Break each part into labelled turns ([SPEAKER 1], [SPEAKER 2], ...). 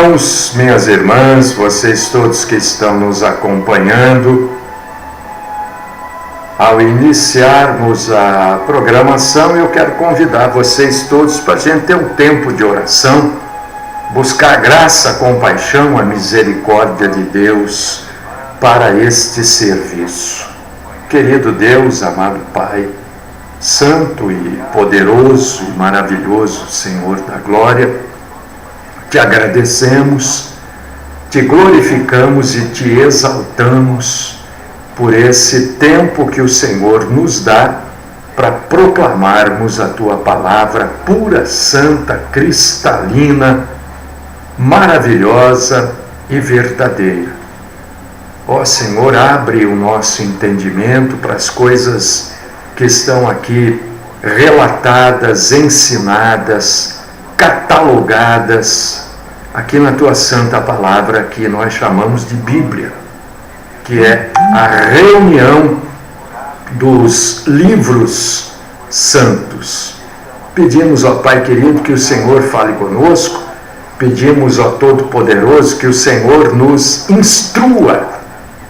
[SPEAKER 1] irmãos, minhas irmãs, vocês todos que estão nos acompanhando, ao iniciarmos a programação, eu quero convidar vocês todos para a gente ter um tempo de oração, buscar a graça, a compaixão, a misericórdia de Deus para este serviço. Querido Deus, amado Pai, santo e poderoso e maravilhoso Senhor da glória, te agradecemos, te glorificamos e te exaltamos por esse tempo que o Senhor nos dá para proclamarmos a tua palavra pura, santa, cristalina, maravilhosa e verdadeira. Ó Senhor, abre o nosso entendimento para as coisas que estão aqui relatadas, ensinadas, catalogadas aqui na tua santa palavra, que nós chamamos de Bíblia, que é a reunião dos livros santos. Pedimos ao Pai querido que o Senhor fale conosco, pedimos ao Todo-Poderoso que o Senhor nos instrua,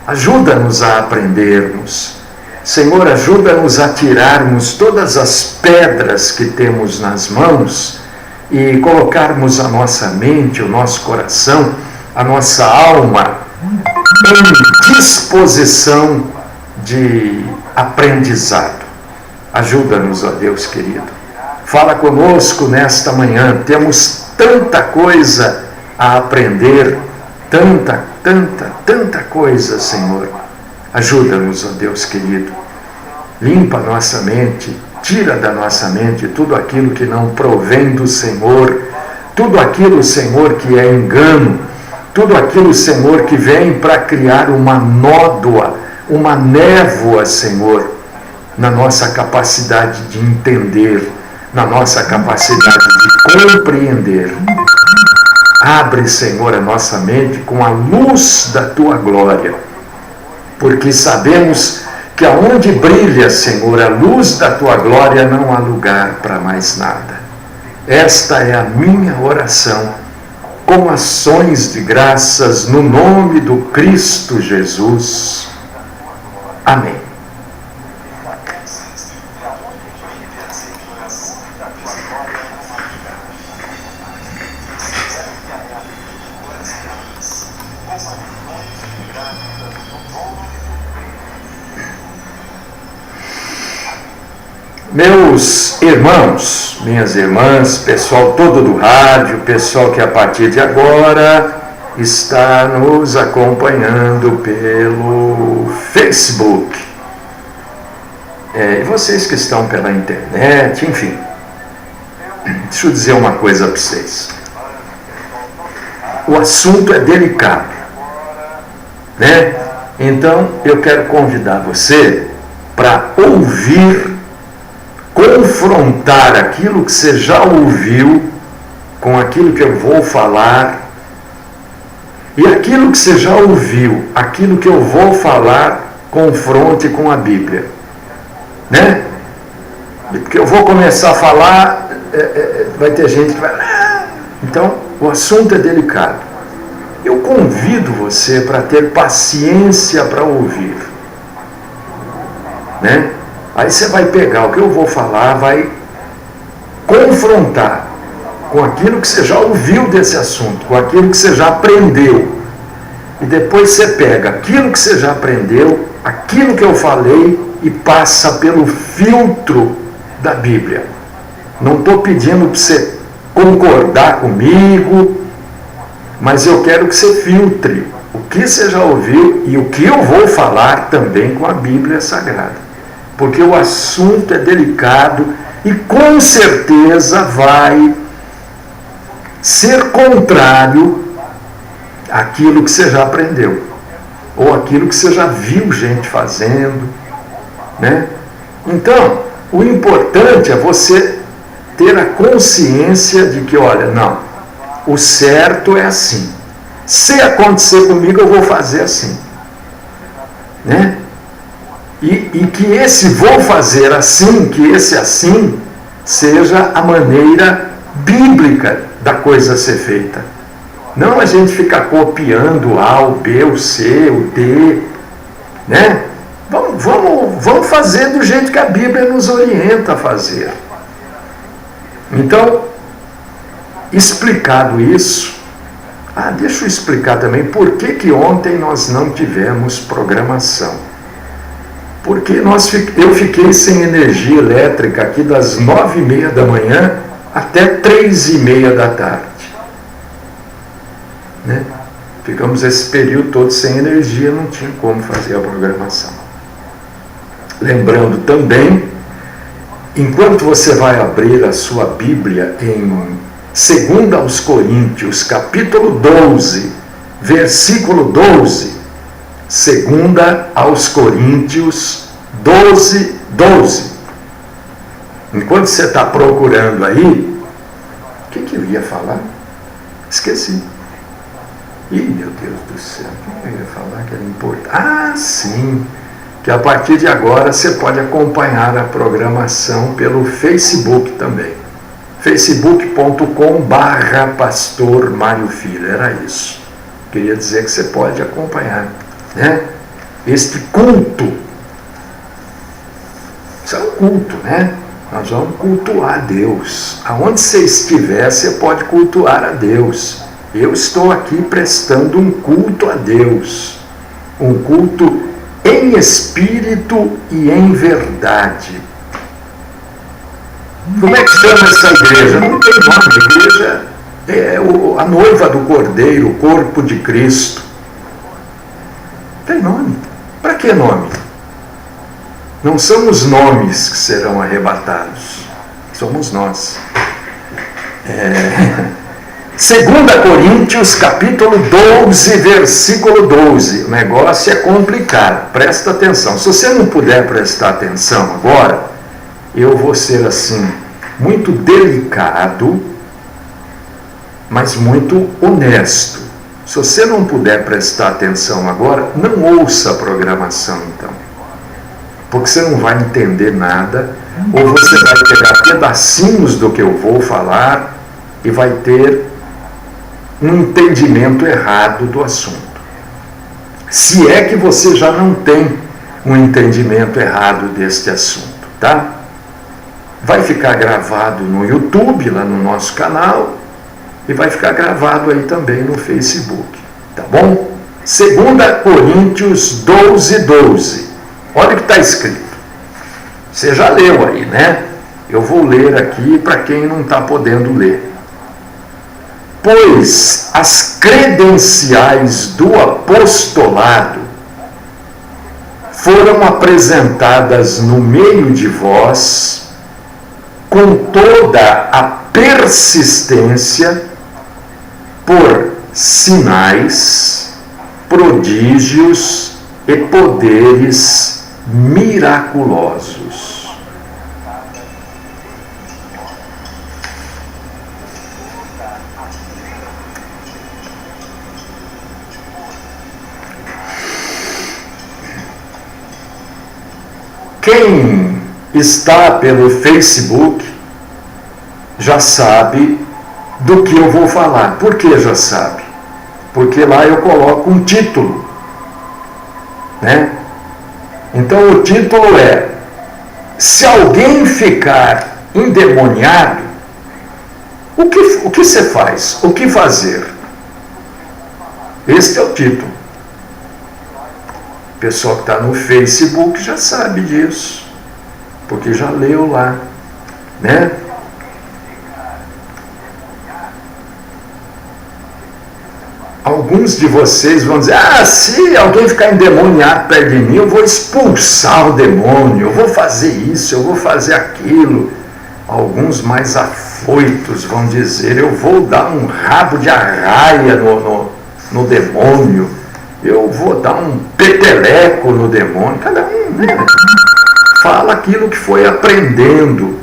[SPEAKER 1] ajuda-nos a aprendermos. Senhor, ajuda-nos a tirarmos todas as pedras que temos nas mãos e colocarmos a nossa mente, o nosso coração, a nossa alma em disposição de aprendizado. Ajuda-nos, ó Deus querido. Fala conosco nesta manhã. Temos tanta coisa a aprender, tanta coisa, Senhor. Ajuda-nos, ó Deus querido. Limpa a nossa mente, tira da nossa mente tudo aquilo que não provém do Senhor, tudo aquilo, Senhor, que é engano, tudo aquilo, Senhor, que vem para criar uma nódoa, uma névoa, Senhor, na nossa capacidade de entender, na nossa capacidade de compreender. Abre, Senhor, a nossa mente com a luz da tua glória, porque sabemos que aonde brilha, Senhor, a luz da tua glória, não há lugar para mais nada. Esta é a minha oração, com ações de graças no nome do Cristo Jesus. Amém. Meus irmãos, minhas irmãs, pessoal todo do rádio, pessoal que a partir de agora está nos acompanhando pelo Facebook, e vocês que estão pela internet, enfim, deixa eu dizer uma coisa para vocês. O assunto é delicado, né? Então eu quero convidar você para ouvir, confrontar aquilo que você já ouviu com aquilo que eu vou falar, e aquilo que você já ouviu, aquilo que eu vou falar, confronte com a Bíblia, né? Porque eu vou começar a falar, vai ter gente que vai... Então, o assunto é delicado. Eu convido você para ter paciência para ouvir, né? Aí você vai pegar o que eu vou falar, vai confrontar com aquilo que você já ouviu desse assunto, com aquilo que você já aprendeu. E depois você pega aquilo que você já aprendeu, aquilo que eu falei, e passa pelo filtro da Bíblia. Não estou pedindo para você concordar comigo, mas eu quero que você filtre o que você já ouviu e o que eu vou falar também com a Bíblia Sagrada. Porque o assunto é delicado e com certeza vai ser contrário àquilo que você já aprendeu, ou aquilo que você já viu gente fazendo, né? Então, o importante é você ter a consciência de que, olha, não, o certo é assim. Se acontecer comigo, eu vou fazer assim, né? E que esse vou fazer assim, que esse assim, seja a maneira bíblica da coisa ser feita. Não a gente ficar copiando o A, o B, o C, o D, né? Vamos fazer do jeito que a Bíblia nos orienta a fazer. Então, explicado isso, deixa eu explicar também por que ontem nós não tivemos programação. Porque eu fiquei sem energia elétrica aqui das 9h30 da manhã até 3h30 da tarde. Né? Ficamos esse período todo sem energia, não tinha como fazer a programação. Lembrando também, enquanto você vai abrir a sua Bíblia em 2 aos Coríntios, capítulo 12, versículo 12, 2 aos Coríntios 12, 12. Enquanto você está procurando aí, o que eu ia falar? Esqueci. Ih, meu Deus do céu, o que eu ia falar que era importante? Sim, que a partir de agora você pode acompanhar a programação pelo Facebook também. facebook.com/Pastor Mário Filho, era isso. Queria dizer que você pode acompanhar, né? Este culto. Isso é um culto, né? Nós vamos cultuar a Deus. Aonde você estiver, você pode cultuar a Deus. Eu estou aqui prestando um culto a Deus. Um culto em espírito e em verdade. Como é que chama essa igreja? Não tem nome. A igreja é a noiva do Cordeiro, o corpo de Cristo. Tem nome. Para que nome? Não são os nomes que serão arrebatados. Somos nós. 2 Coríntios, capítulo 12, versículo 12. O negócio é complicado. Presta atenção. Se você não puder prestar atenção agora, eu vou ser assim, muito delicado, mas muito honesto. Se você não puder prestar atenção agora, não ouça a programação então. Porque você não vai entender nada, ou você vai pegar pedacinhos do que eu vou falar e vai ter um entendimento errado do assunto. Se é que você já não tem um entendimento errado deste assunto, tá? Vai ficar gravado no YouTube, lá no nosso canal, e vai ficar gravado aí também no Facebook, tá bom? 2 Coríntios 12, 12. Olha o que está escrito. Você já leu aí, né? Eu vou ler aqui para quem não está podendo ler. Pois as credenciais do apostolado foram apresentadas no meio de vós com toda a persistência por sinais, prodígios e poderes miraculosos. Quem está pelo Facebook já sabe do que eu vou falar. Por que já sabe? Porque lá eu coloco um título, né? Então o título é: se alguém ficar endemoniado, o que você faz? O que fazer? Este é o título. O pessoal que está no Facebook já sabe disso, porque já leu lá, né? Alguns de vocês vão dizer: se alguém ficar endemoniado perto de mim, eu vou expulsar o demônio, eu vou fazer isso, eu vou fazer aquilo. Alguns mais afoitos vão dizer: eu vou dar um rabo de arraia no demônio, eu vou dar um peteleco no demônio. Cada um, né, fala aquilo que foi aprendendo,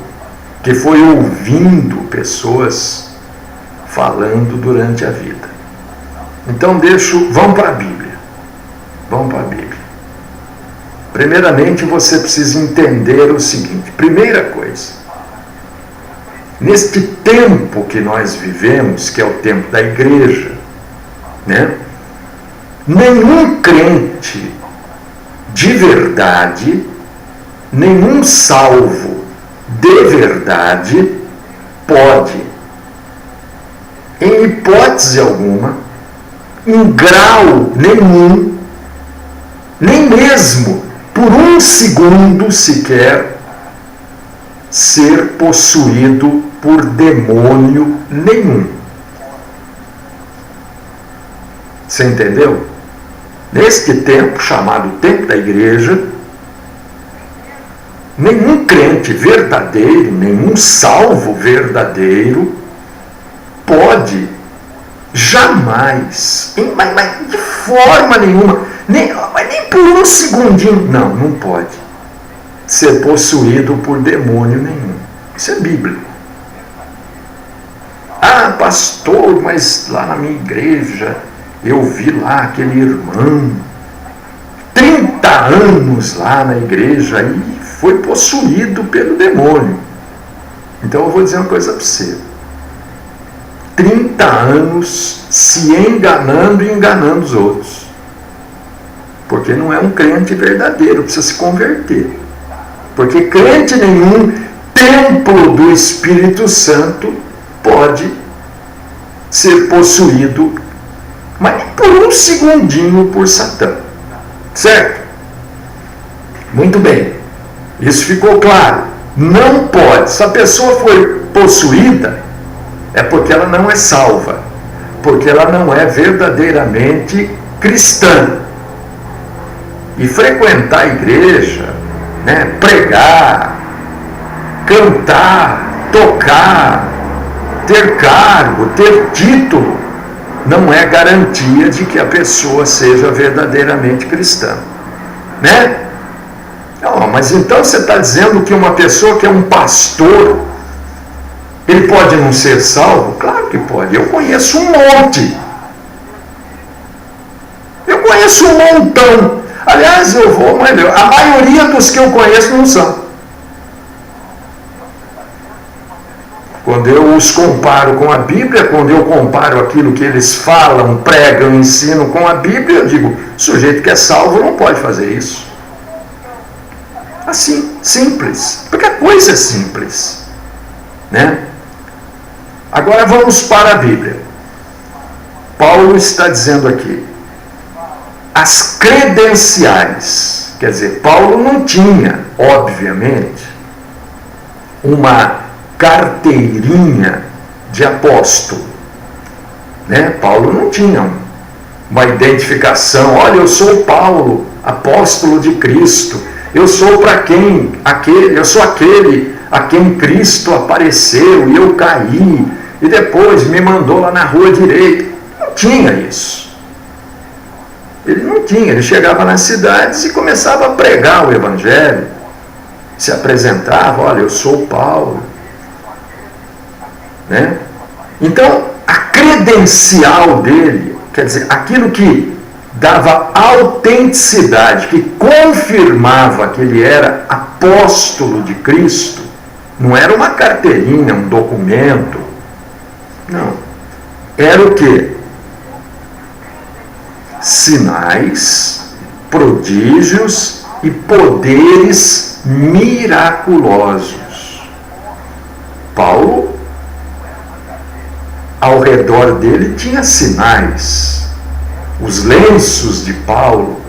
[SPEAKER 1] que foi ouvindo pessoas falando durante a vida. Então vamos para a Bíblia. Vamos para a Bíblia. Primeiramente você precisa entender o seguinte. Primeira coisa, neste tempo que nós vivemos, que é o tempo da igreja, né? Nenhum crente de verdade, nenhum salvo de verdade pode, em hipótese alguma, em grau nenhum, nem mesmo por um segundo sequer, ser possuído por demônio nenhum. Você entendeu? Neste tempo, chamado tempo da igreja, nenhum crente verdadeiro, nenhum salvo verdadeiro pode jamais, mas de forma nenhuma, nem por um segundinho, não pode ser possuído por demônio nenhum. Isso é bíblico. Ah, pastor, mas lá na minha igreja eu vi lá aquele irmão, 30 anos lá na igreja e foi possuído pelo demônio. Então eu vou dizer uma coisa para você. 30 anos se enganando e enganando os outros. Porque não é um crente verdadeiro, precisa se converter. Porque crente nenhum, templo do Espírito Santo, pode ser possuído, mas nem por um segundinho, por Satã. Certo? Muito bem. Isso ficou claro. Não pode. Se a pessoa foi possuída, é porque ela não é salva. Porque ela não é verdadeiramente cristã. E frequentar a igreja, né, pregar, cantar, tocar, ter cargo, ter título, não é garantia de que a pessoa seja verdadeiramente cristã, né? Não, mas então você está dizendo que uma pessoa que é um pastor, ele pode não ser salvo? Claro que pode. Eu conheço um monte. Eu conheço um montão. Aliás, a maioria dos que eu conheço não são. Quando eu os comparo com a Bíblia, quando eu comparo aquilo que eles falam, pregam, ensinam com a Bíblia, eu digo, o sujeito que é salvo não pode fazer isso. Assim, simples. Porque a coisa é simples, né? Agora vamos para a Bíblia. Paulo está dizendo aqui, as credenciais, quer dizer, Paulo não tinha, obviamente, uma carteirinha de apóstolo, né? Paulo não tinha uma identificação, olha, eu sou Paulo, apóstolo de Cristo, eu sou eu sou aquele a quem Cristo apareceu e eu caí e depois me mandou lá na rua direita. Não tinha isso. Ele não tinha, ele chegava nas cidades e começava a pregar o evangelho, se apresentava, olha, eu sou Paulo, né? Então, a credencial dele, quer dizer, aquilo que dava autenticidade, que confirmava que ele era apóstolo de Cristo, não era uma carteirinha, um documento, não. Era o quê? Sinais, prodígios e poderes miraculosos. Paulo, ao redor dele tinha sinais. Os lenços de Paulo,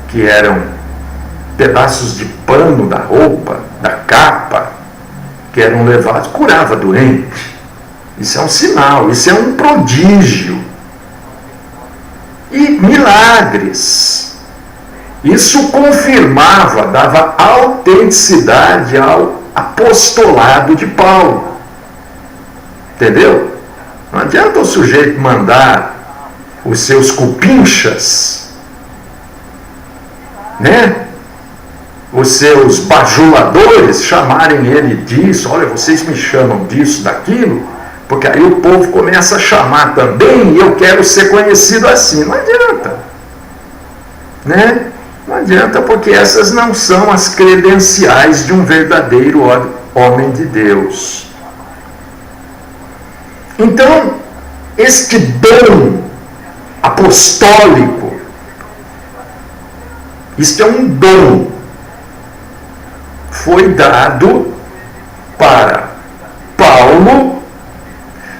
[SPEAKER 1] que eram pedaços de pano da roupa, da capa, que eram levados, curava doente. Isso é um sinal, isso é um prodígio. E milagres. Isso confirmava, dava autenticidade ao apostolado de Paulo. Entendeu? Não adianta o sujeito mandar os seus cupinchas, né? Os seus bajuladores chamarem ele disso, olha, vocês me chamam disso, daquilo, porque aí o povo começa a chamar também e eu quero ser conhecido assim. Não adianta, né? Não adianta, porque essas não são as credenciais de um verdadeiro homem de Deus. Então, este dom apostólico. Isto é um dom. Foi dado para Paulo,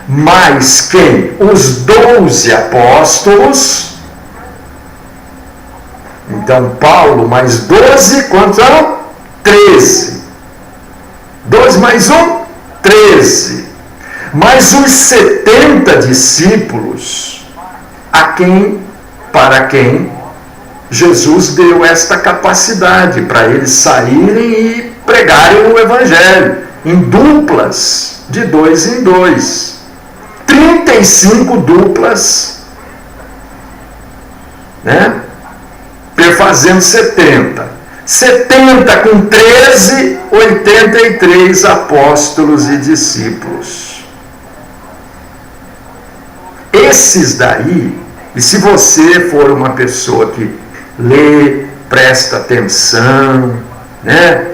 [SPEAKER 1] mais quem? Os 12 apóstolos. Então, Paulo mais 12, quantos são? 13. 12 mais 1, 13. Mais os 70 discípulos, para quem Jesus deu esta capacidade, para eles saírem e pregarem o Evangelho, em duplas, de 2 em 2. 35 duplas, né? Perfazendo 70. 70 com 13, 83 apóstolos e discípulos. Esses daí, e se você for uma pessoa que lê, presta atenção, né?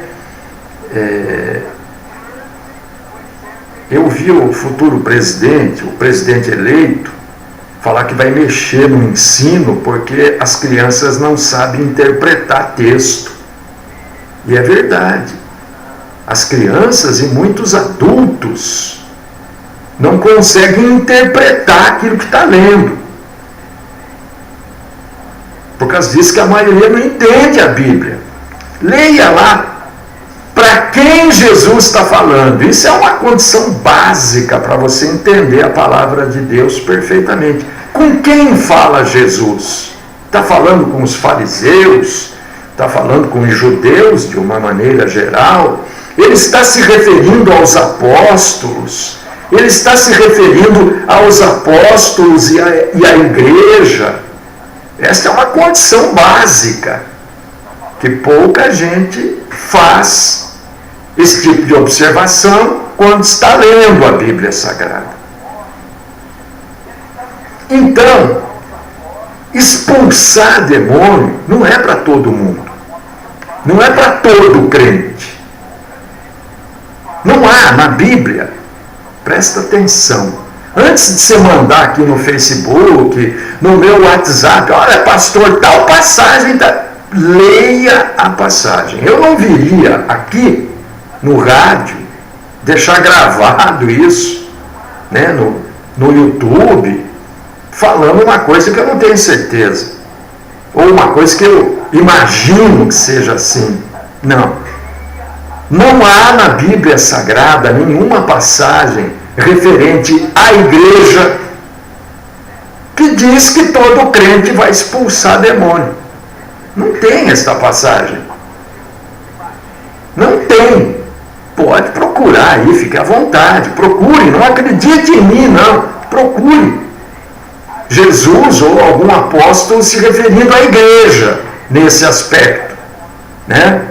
[SPEAKER 1] Eu vi o futuro presidente, o presidente eleito, falar que vai mexer no ensino porque as crianças não sabem interpretar texto. E é verdade. As crianças e muitos adultos não conseguem interpretar aquilo que está lendo. Por causa disso que a maioria não entende a Bíblia. Leia lá para quem Jesus está falando. Isso é uma condição básica para você entender a palavra de Deus perfeitamente. Com quem fala Jesus? Está falando com os fariseus? Está falando com os judeus de uma maneira geral? Ele está se referindo aos apóstolos? Ele está se referindo aos apóstolos e à igreja? Esta é uma condição básica que pouca gente faz esse tipo de observação quando está lendo a Bíblia Sagrada. Então, expulsar demônio não é para todo mundo. Não é para todo crente. Não há na Bíblia, presta atenção, antes de você mandar aqui no Facebook, no meu WhatsApp, olha pastor, tal passagem, leia a passagem. Eu não viria aqui no rádio deixar gravado isso, né, no YouTube, falando uma coisa que eu não tenho certeza, ou uma coisa que eu imagino que seja assim. Não há na Bíblia Sagrada nenhuma passagem referente à igreja que diz que todo crente vai expulsar demônio. Não tem esta passagem. Não tem. Pode procurar aí, fique à vontade. Procure, não acredite em mim, não. Procure Jesus ou algum apóstolo se referindo à igreja nesse aspecto, né?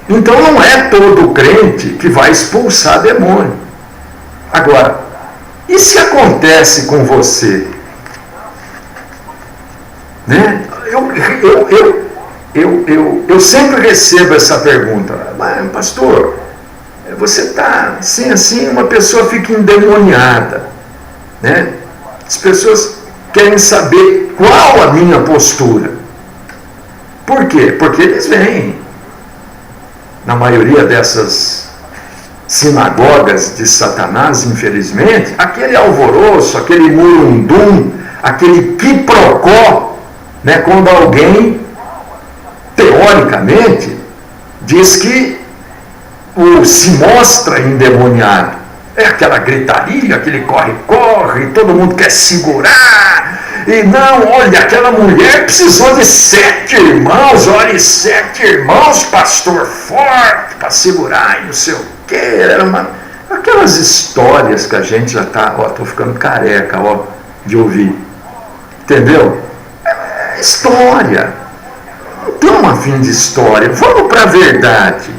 [SPEAKER 1] Então não é todo crente que vai expulsar demônio. Agora, e se acontece com você? Né? Eu sempre recebo essa pergunta. Mas, pastor, você está assim, uma pessoa fica endemoniada, né? As pessoas querem saber qual a minha postura. Por quê? Porque eles vêm, na maioria dessas sinagogas de Satanás, infelizmente, aquele alvoroço, aquele murundum, aquele quiprocó, né, quando alguém, teoricamente, diz que se mostra endemoniado. É aquela gritaria, aquele corre-corre, todo mundo quer segurar. E não, olha, aquela mulher precisou de 7 irmãos, olha, 7 irmãos, pastor, forte, para segurar e não sei o quê. Era aquelas histórias que a gente já está, estou ficando careca, de ouvir. Entendeu? É história. Não estamos a fim de história. Vamos para a verdade.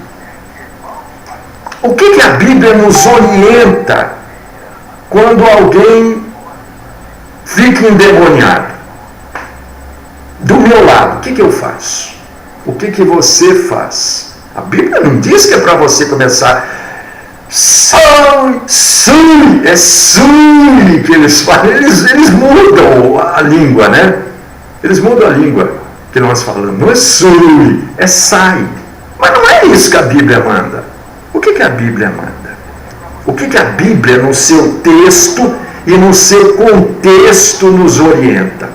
[SPEAKER 1] O que a Bíblia nos orienta quando alguém fica endemoniado? Do meu lado, o que eu faço? O que você faz? A Bíblia não diz que é para você começar é sui que eles falam, eles mudam a língua, né? Eles mudam a língua que nós falamos. Não é sui, é sai. Mas não é isso que a Bíblia manda. O que a Bíblia manda? O que a Bíblia, no seu texto e no seu contexto, nos orienta?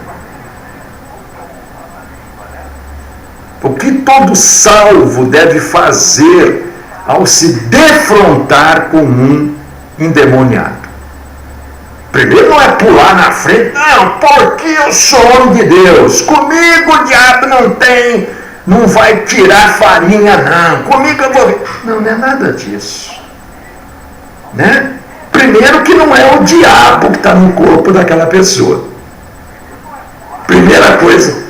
[SPEAKER 1] O que todo salvo deve fazer ao se defrontar com um endemoniado? Primeiro não é pular na frente, não, porque eu sou homem de Deus, comigo o diabo não vai tirar farinha não, comigo eu vou... Não é nada disso. Né? Primeiro que não é o diabo que está no corpo daquela pessoa. Primeira coisa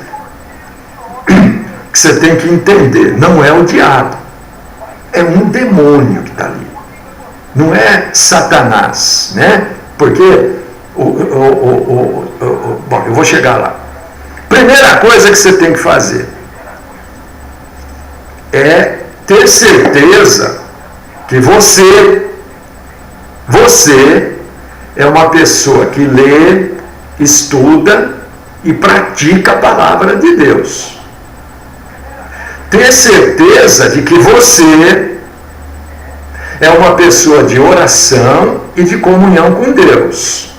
[SPEAKER 1] que você tem que entender, não é o diabo, é um demônio que está ali, não é Satanás, né? Porque bom, eu vou chegar lá. Primeira coisa que você tem que fazer é ter certeza que você é uma pessoa que lê, estuda e pratica a palavra de Deus. Ter certeza de que você é uma pessoa de oração e de comunhão com Deus.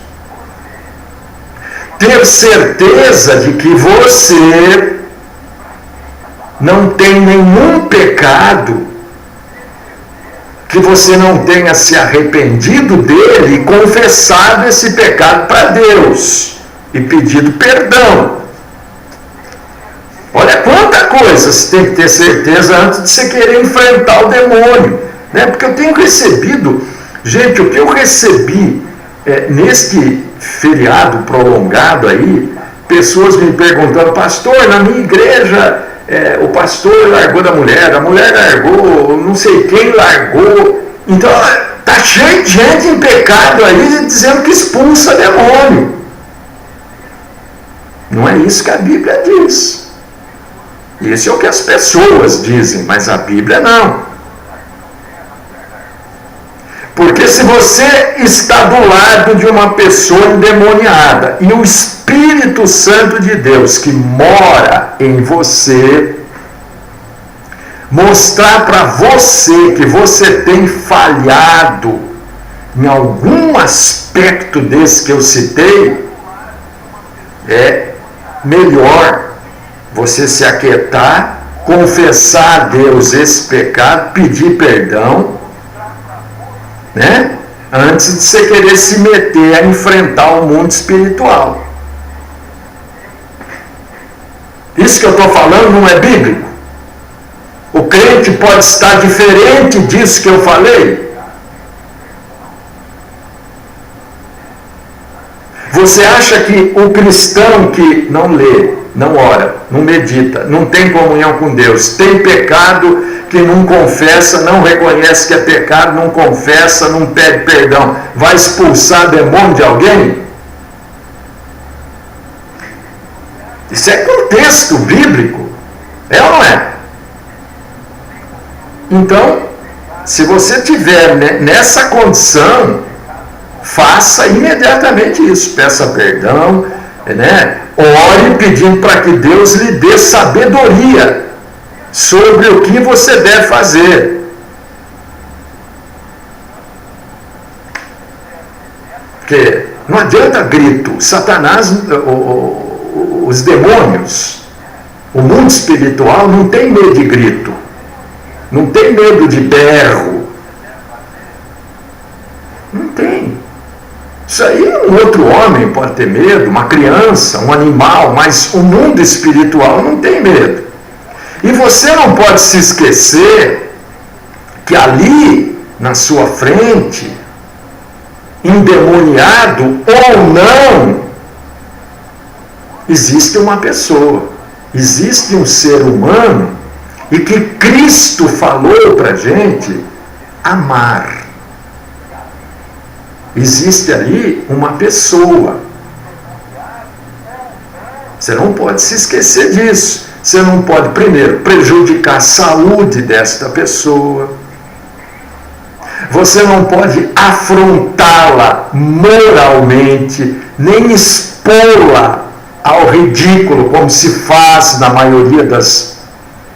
[SPEAKER 1] Ter certeza de que você não tem nenhum pecado, que você não tenha se arrependido dele e confessado esse pecado para Deus e pedido perdão. Olha quanta coisa você tem que ter certeza antes de você querer enfrentar o demônio, né? Porque eu tenho recebido, gente, o que eu recebi neste feriado prolongado aí, pessoas me perguntando: pastor, na minha igreja o pastor largou da mulher, a mulher largou, não sei quem largou. Então está cheio de gente em pecado aí dizendo que expulsa demônio. Não é isso que a Bíblia diz. Isso é o que as pessoas dizem, mas a Bíblia não. Porque se você está do lado de uma pessoa endemoniada e o Espírito Santo de Deus que mora em você mostrar para você que você tem falhado em algum aspecto desse que eu citei, é melhor você se aquietar, confessar a Deus esse pecado, pedir perdão, né? Antes de você querer se meter a enfrentar o mundo espiritual. Isso que eu estou falando não é bíblico? O crente pode estar diferente disso que eu falei? Você acha que o cristão que não lê, não ora, não medita, não tem comunhão com Deus, tem pecado que não confessa, não reconhece que é pecado, não confessa, não pede perdão, vai expulsar demônio de alguém? Isso é contexto bíblico, é ou não é? Então, se você estiver nessa condição, faça imediatamente isso, peça perdão, né? Ore pedindo para que Deus lhe dê sabedoria sobre o que você deve fazer. Porque não adianta grito. Satanás, os demônios, o mundo espiritual não tem medo de grito, não tem medo de berro, não tem. Isso aí um outro homem pode ter medo, uma criança, um animal, mas o mundo espiritual não tem medo. E você não pode se esquecer que ali, na sua frente, endemoniado ou não, existe uma pessoa, existe um ser humano, e que Cristo falou para a gente amar. Existe ali uma pessoa. Você não pode se esquecer disso. Você não pode, primeiro, prejudicar a saúde desta pessoa. Você não pode afrontá-la moralmente, nem expô-la ao ridículo, como se faz na maioria das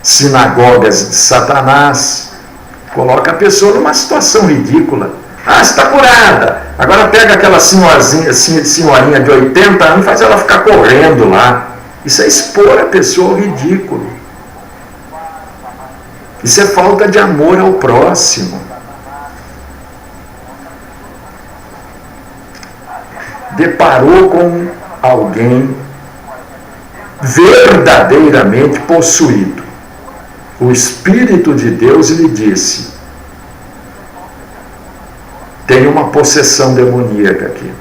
[SPEAKER 1] sinagogas de Satanás. Coloca a pessoa numa situação ridícula. Ah, está curada. Agora pega aquela senhorinha de 80 anos e faz ela ficar correndo lá. Isso é expor a pessoa ao ridículo. Isso é falta de amor ao próximo. Deparou com alguém verdadeiramente possuído. O Espírito de Deus lhe disse: tem uma possessão demoníaca aqui.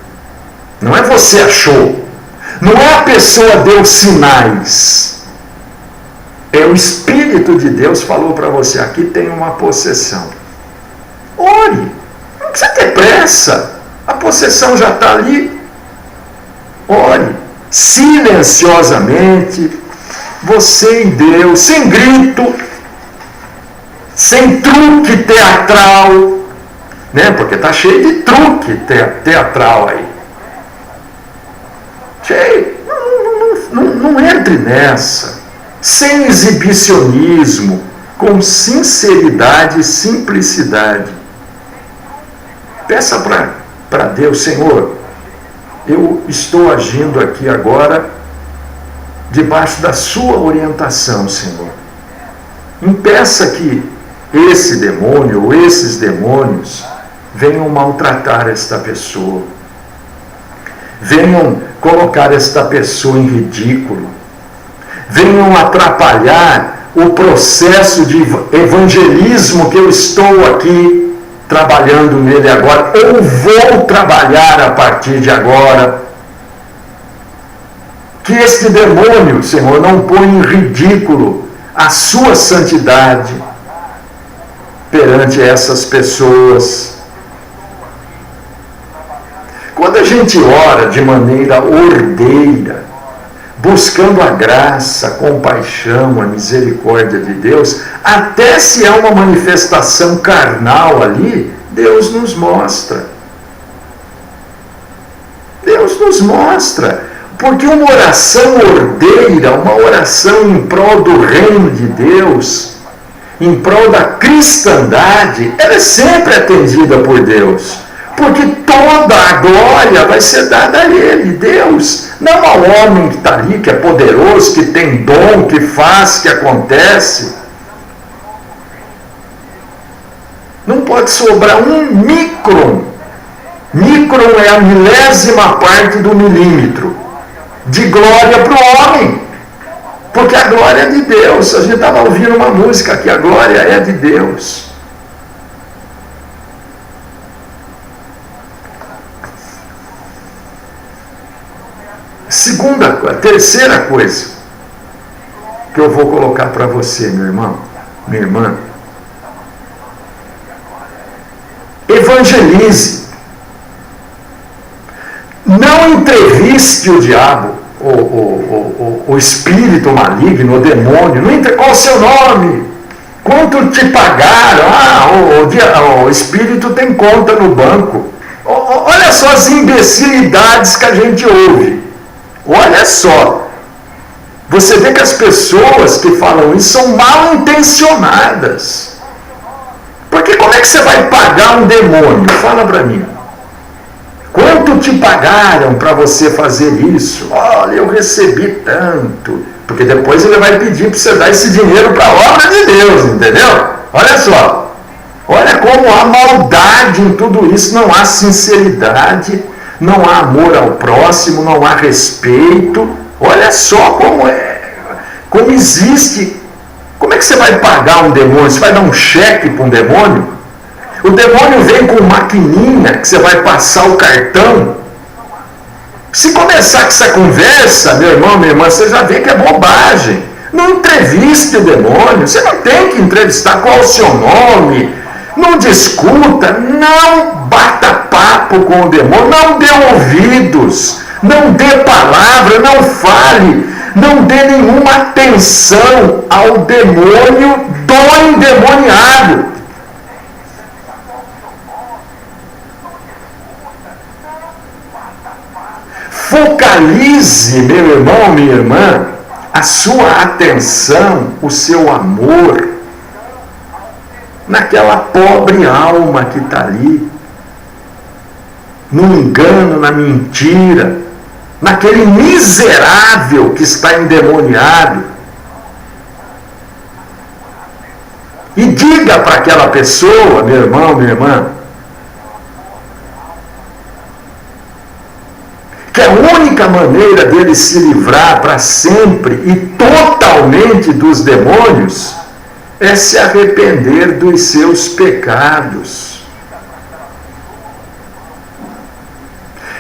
[SPEAKER 1] Não é você achou. Não é a pessoa deu sinais. É o Espírito de Deus falou para você: aqui tem uma possessão. Ore. Não precisa ter pressa. A possessão já está ali. Ore. Silenciosamente. Você e Deus. Sem grito. Sem truque teatral. Né? Porque está cheio de truque teatral aí. Cheio. Não entre nessa. Sem exibicionismo, com sinceridade e simplicidade. Peça para Deus: Senhor, eu estou agindo aqui agora debaixo da sua orientação, Senhor. Impeça que esse demônio ou esses demônios venham maltratar esta pessoa, venham colocar esta pessoa em ridículo, venham atrapalhar o processo de evangelismo que eu estou aqui trabalhando nele agora, ou vou trabalhar a partir de agora. Que este demônio, Senhor, não põe em ridículo a sua santidade perante essas pessoas. Quando a gente ora de maneira ordeira, buscando a graça, a compaixão, a misericórdia de Deus, até se há uma manifestação carnal ali, Deus nos mostra. Deus nos mostra. Porque uma oração ordeira, uma oração em prol do reino de Deus, em prol da cristandade, ela é sempre atendida por Deus. Porque toda a glória vai ser dada a Ele, Deus. Não ao homem que está ali, que é poderoso, que tem dom, que faz, que acontece. Não pode sobrar um micron. Micron é a milésima parte do milímetro de glória para o homem. Porque a glória é de Deus. A gente estava ouvindo uma música aqui, a glória é de Deus. Terceira coisa que eu vou colocar para você, meu irmão, minha irmã. Evangelize. Não entreviste o diabo, o espírito maligno, o demônio. Qual é o seu nome? Quanto te pagaram? O espírito tem conta no banco. Olha só as imbecilidades que a gente ouve. Olha só. Você vê que as pessoas que falam isso são mal intencionadas. Porque como é que você vai pagar um demônio? Fala para mim. Quanto te pagaram para você fazer isso? Olha, eu recebi tanto. Porque depois ele vai pedir para você dar esse dinheiro para a obra de Deus, entendeu? Olha só. Olha como há maldade em tudo isso. Não há sinceridade, não há amor ao próximo, não há respeito. Olha só como existe. Como é que você vai pagar um demônio? Você vai dar um cheque para um demônio? O demônio vem com maquininha que você vai passar o cartão. Se começar com essa conversa, meu irmão, minha irmã, você já vê que é bobagem. Não entreviste o demônio. Você não tem que entrevistar qual é o seu nome. Não discuta. Não bata papo com o demônio. Não dê ouvidos. Não dê palavra. Não fale. Não dê nenhuma atenção ao demônio do endemoniado. Focalize, meu irmão, minha irmã, a sua atenção, o seu amor, naquela pobre alma que está ali, no engano, na mentira, naquele miserável que está endemoniado. E diga para aquela pessoa, meu irmão, minha irmã, que a única maneira dele se livrar para sempre e totalmente dos demônios é se arrepender dos seus pecados.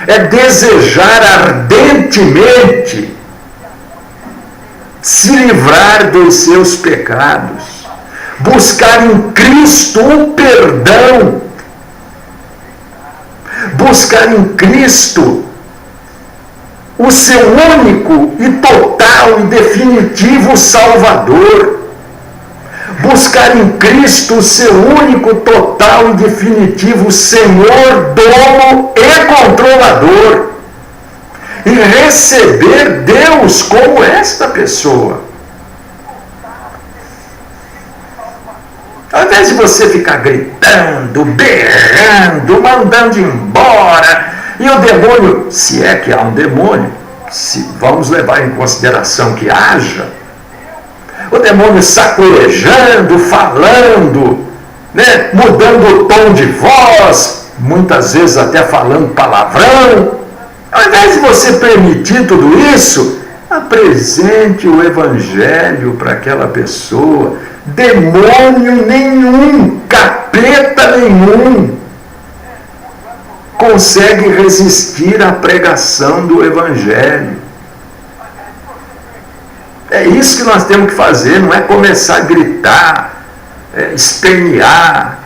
[SPEAKER 1] É desejar ardentemente se livrar dos seus pecados. Buscar em Cristo o perdão. Buscar em Cristo o seu único e total e definitivo Salvador. Buscar em Cristo o seu único, total e definitivo Senhor, dono e controlador. E receber Deus como esta pessoa. Ao invés de você ficar gritando, berrando, mandando embora, e o demônio, se é que há um demônio, se vamos levar em consideração que haja, o demônio sacolejando, falando, né, mudando o tom de voz, muitas vezes até falando palavrão. Ao invés de você permitir tudo isso, apresente o Evangelho para aquela pessoa. Demônio nenhum, capeta nenhum consegue resistir à pregação do Evangelho. É isso que nós temos que fazer, não é começar a gritar, espernear,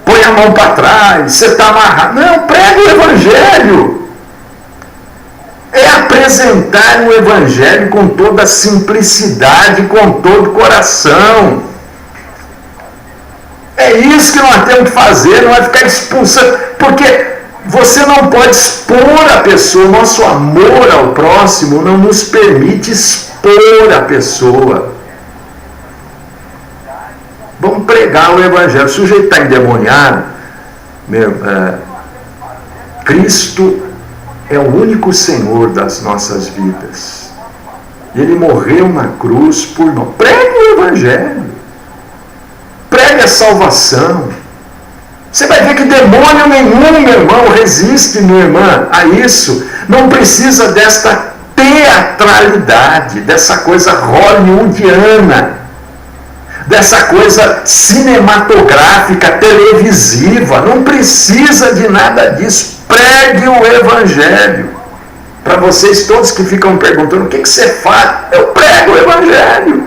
[SPEAKER 1] põe a mão para trás, você está amarrado. Não, prega o Evangelho. É apresentar o Evangelho com toda a simplicidade, com todo o coração. É isso que nós temos que fazer, não é ficar expulsando, porque você não pode expor a pessoa, nosso amor ao próximo não nos permite expor a pessoa. Vamos pregar o Evangelho. O sujeito está endemoniado, Cristo é o único Senhor das nossas vidas. Ele morreu na cruz por nós. Pregue o Evangelho. Pregue a salvação. Você vai ver que demônio nenhum, meu irmão, resiste, minha irmã, a isso. Não precisa desta teatralidade, dessa coisa hollywoodiana, dessa coisa cinematográfica, televisiva. Não precisa de nada disso. Pregue o Evangelho. Para vocês todos que ficam perguntando, o que você faz? Eu prego o Evangelho.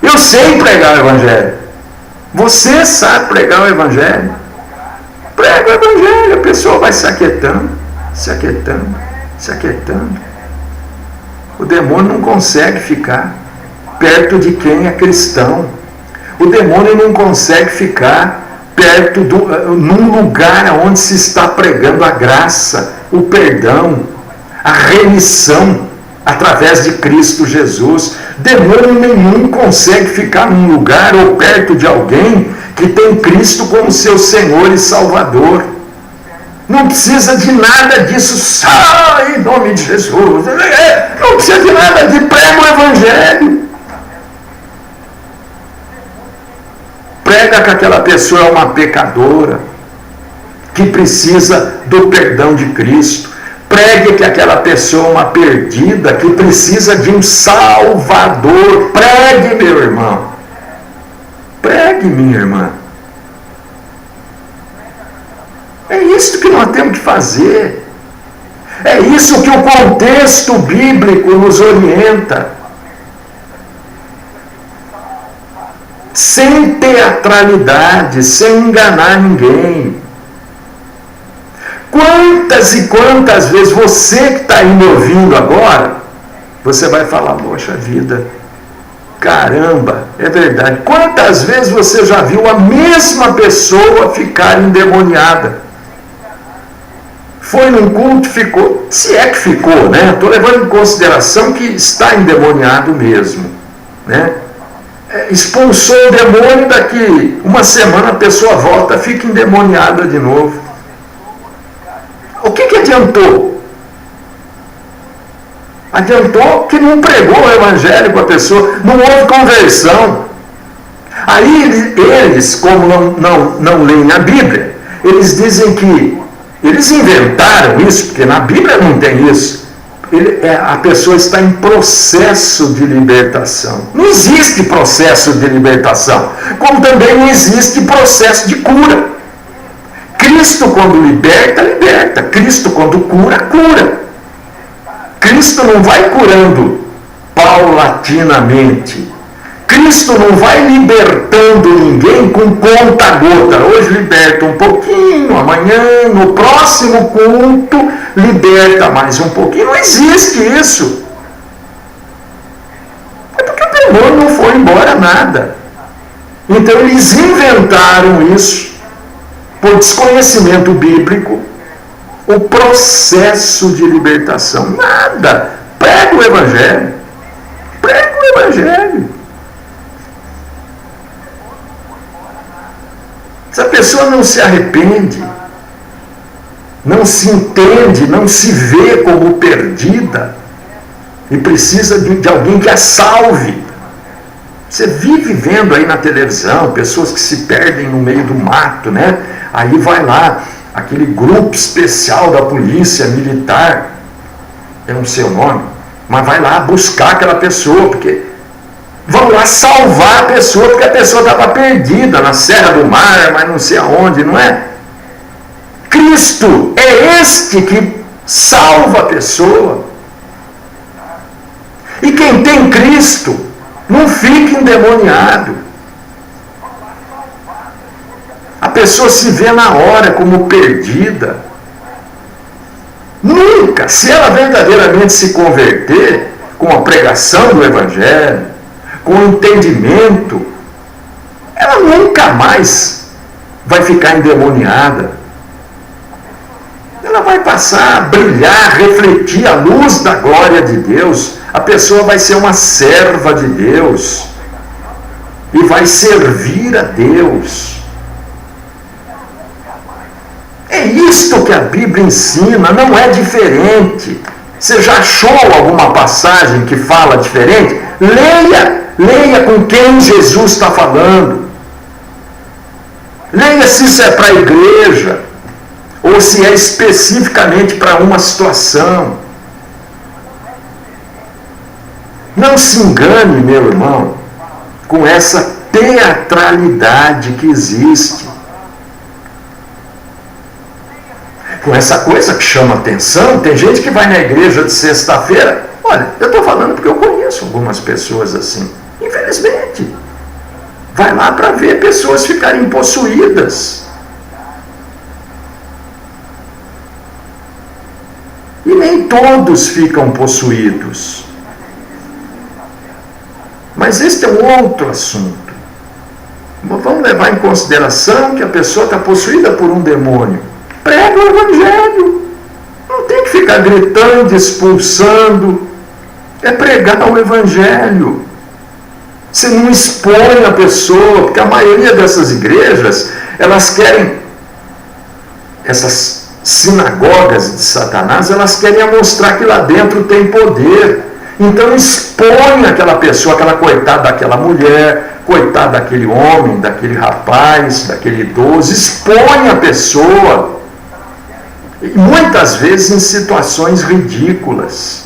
[SPEAKER 1] Eu sei pregar o Evangelho. Você sabe pregar o Evangelho. Prega o Evangelho. A pessoa vai se aquietando, se aquietando, se aquietando. O demônio não consegue ficar perto de quem é cristão. O demônio não consegue ficar perto num lugar onde se está pregando a graça, o perdão, a remissão através de Cristo Jesus. Demônio nenhum consegue ficar num lugar ou perto de alguém que tem Cristo como seu Senhor e Salvador. Não precisa de nada disso. Sai em nome de Jesus. Não precisa de nada de prega o Evangelho. Prega que aquela pessoa é uma pecadora, que precisa do perdão de Cristo. Pregue que aquela pessoa é uma perdida, que precisa de um Salvador. Pregue, meu irmão. Pregue, minha irmã. É isso que nós temos que fazer. É isso que o contexto bíblico nos orienta. Sem teatralidade, sem enganar ninguém. Quantas e quantas vezes você que está aí me ouvindo agora, você vai falar, poxa vida, caramba, é verdade. Quantas vezes você já viu a mesma pessoa ficar endemoniada? foi num culto, ficou, se é que ficou, né? Estou levando em consideração que está endemoniado mesmo, né? Expulsou o demônio, daqui uma semana a pessoa volta, fica endemoniada de novo. O que adiantou? Adiantou que não pregou o evangelho para a pessoa, não houve conversão. Aí eles, como não leem a Bíblia, eles dizem que eles inventaram isso, porque na Bíblia não tem isso. A pessoa está em processo de libertação. Não existe processo de libertação, como também não existe processo de cura. Cristo, quando liberta, liberta. Cristo, quando cura, cura. Cristo não vai curando paulatinamente. Cristo não vai libertando ninguém com conta-gota. Hoje liberta um pouquinho, amanhã, no próximo culto, liberta mais um pouquinho. Não existe isso. É porque o demônio não foi embora nada. Então eles inventaram isso, por desconhecimento bíblico, o processo de libertação. Nada. Prega o Evangelho. Prega o Evangelho. Se a pessoa não se arrepende, não se entende, não se vê como perdida e precisa de alguém que a salve. Você vive vendo aí na televisão pessoas que se perdem no meio do mato, né? Aí vai lá aquele grupo especial da polícia militar, eu não sei o nome, mas vai lá buscar aquela pessoa, porque vão lá salvar a pessoa, porque a pessoa estava perdida na Serra do Mar, mas não sei aonde, não é? Cristo é este que salva a pessoa. E quem tem Cristo não fica endemoniado. A pessoa se vê na hora como perdida. Nunca, se ela verdadeiramente se converter com a pregação do Evangelho, com o entendimento, ela nunca mais vai ficar endemoniada. Ela vai passar a brilhar, refletir a luz da glória de Deus. A pessoa vai ser uma serva de Deus e vai servir a Deus. É isto que a Bíblia ensina, não é diferente. Você já achou alguma passagem que fala diferente? Leia com quem Jesus está falando. Leia se isso é para a igreja ou se é especificamente para uma situação. Não se engane, meu irmão, com essa teatralidade que existe. Com essa coisa que chama atenção. Tem gente que vai na igreja de sexta-feira. Olha, eu estou falando porque eu conheço algumas pessoas assim. Infelizmente. Vai lá para ver pessoas ficarem possuídas. E nem todos ficam possuídos. Mas este é um outro assunto. Vamos levar em consideração que a pessoa está possuída por um demônio. Prega o Evangelho. Não tem que ficar gritando, expulsando. É pregar o Evangelho. Você não expõe a pessoa, porque a maioria dessas igrejas, elas querem, essas sinagogas de Satanás, elas querem mostrar que lá dentro tem poder. Então expõe aquela pessoa, aquela coitada daquela mulher, coitado daquele homem, daquele rapaz, daquele idoso, expõe a pessoa. E muitas vezes em situações ridículas.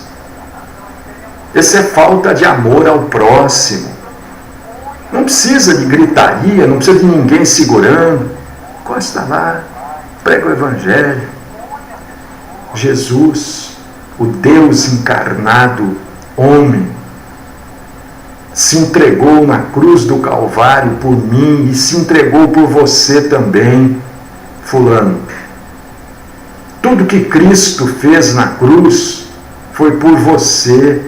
[SPEAKER 1] Essa é falta de amor ao próximo. Não precisa de gritaria, não precisa de ninguém segurando. Encosta lá, prega o Evangelho. Jesus, o Deus encarnado, homem, se entregou na cruz do Calvário por mim e se entregou por você também, fulano. Tudo que Cristo fez na cruz foi por você,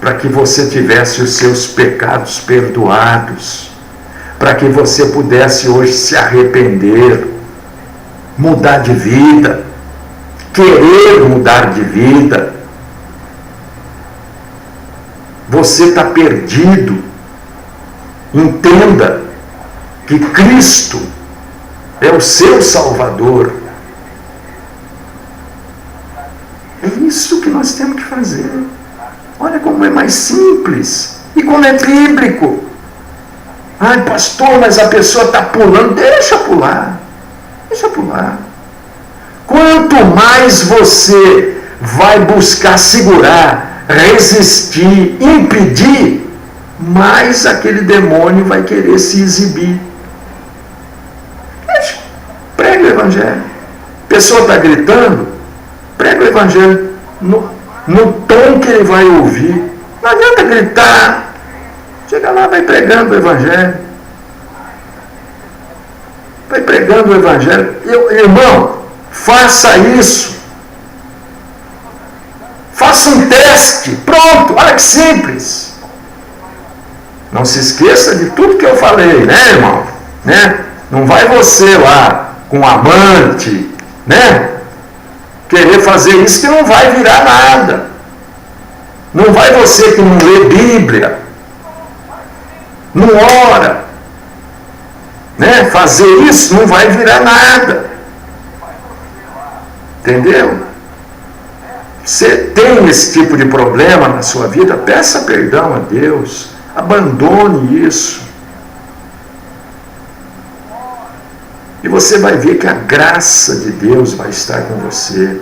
[SPEAKER 1] para que você tivesse os seus pecados perdoados, para que você pudesse hoje se arrepender, mudar de vida, querer mudar de vida. Você está perdido. Entenda que Cristo é o seu Salvador. É isso que nós temos que fazer. Olha como é mais simples e como é bíblico. Ai, pastor, mas a pessoa está pulando. Deixa pular. Deixa pular. Quanto mais você vai buscar segurar, resistir, impedir, mais aquele demônio vai querer se exibir. Deixa. Prega o Evangelho. A pessoa está gritando, prega o Evangelho no tom que ele vai ouvir. Não adianta gritar. Chega lá, vai pregando o Evangelho. Vai pregando o Evangelho. Irmão, faça isso. Faça um teste. Pronto, olha que simples. Não se esqueça de tudo que eu falei, né, irmão? Né? Não vai você lá com amante, né? Querer fazer isso que não vai virar nada. Não vai você que não lê Bíblia, não ora, né? Fazer isso não vai virar nada. Entendeu? Você tem esse tipo de problema na sua vida, peça perdão a Deus. Abandone isso. E você vai ver que a graça de Deus vai estar com você.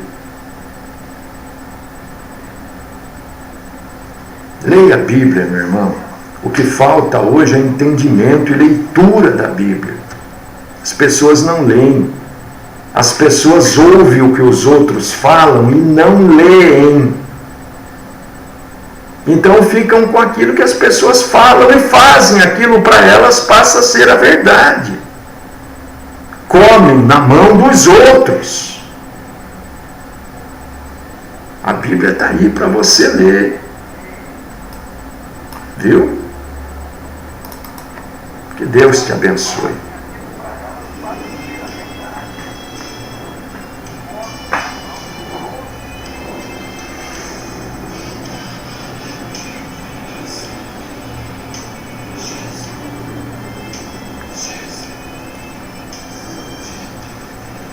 [SPEAKER 1] Leia a Bíblia, meu irmão. O que falta hoje é entendimento e leitura da Bíblia. As pessoas não leem. As pessoas ouvem o que os outros falam e não leem. Então ficam com aquilo que as pessoas falam e fazem. Aquilo para elas passa a ser a verdade. Comem na mão dos outros. A Bíblia está aí para você ler. Viu? Que Deus te abençoe.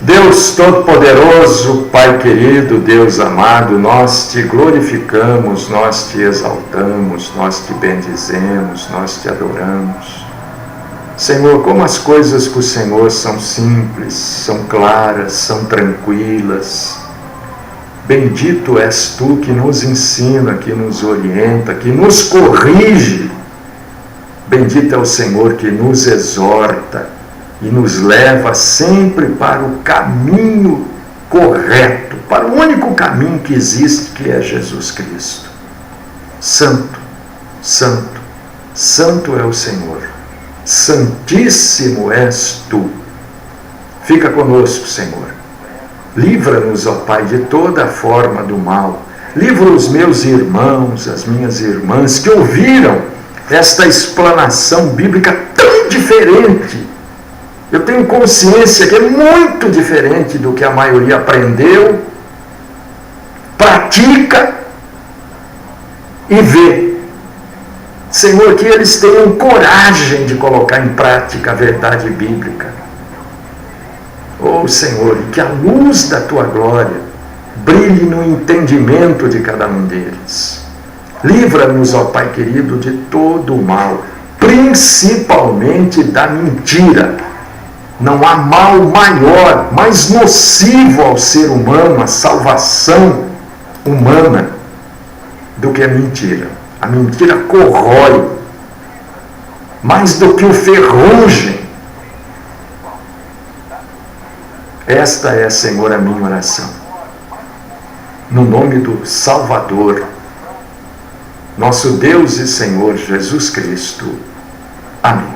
[SPEAKER 1] Deus Todo-Poderoso, Pai querido, Deus amado, nós te glorificamos, nós te exaltamos, nós te bendizemos, nós te adoramos. Senhor, como as coisas com o Senhor são simples, são claras, são tranquilas. Bendito és tu que nos ensina, que nos orienta, que nos corrige. Bendito é o Senhor que nos exorta e nos leva sempre para o caminho correto, para o único caminho que existe, que é Jesus Cristo. Santo, santo, santo é o Senhor. Santíssimo és tu. Fica conosco, Senhor. Livra-nos, ó Pai, de toda forma do mal. Livra os meus irmãos, as minhas irmãs, que ouviram esta explanação bíblica tão diferente. Eu tenho consciência que é muito diferente do que a maioria aprendeu, pratica e vê. Senhor, que eles tenham coragem de colocar em prática a verdade bíblica. Oh, Senhor, que a luz da Tua glória brilhe no entendimento de cada um deles. Livra-nos, ó Pai querido, de todo o mal, principalmente da mentira. Não há mal maior, mais nocivo ao ser humano, à salvação humana, do que a mentira. A mentira corrói, mais do que o ferrugem. Esta é, Senhor, a minha oração. No nome do Salvador, nosso Deus e Senhor Jesus Cristo. Amém.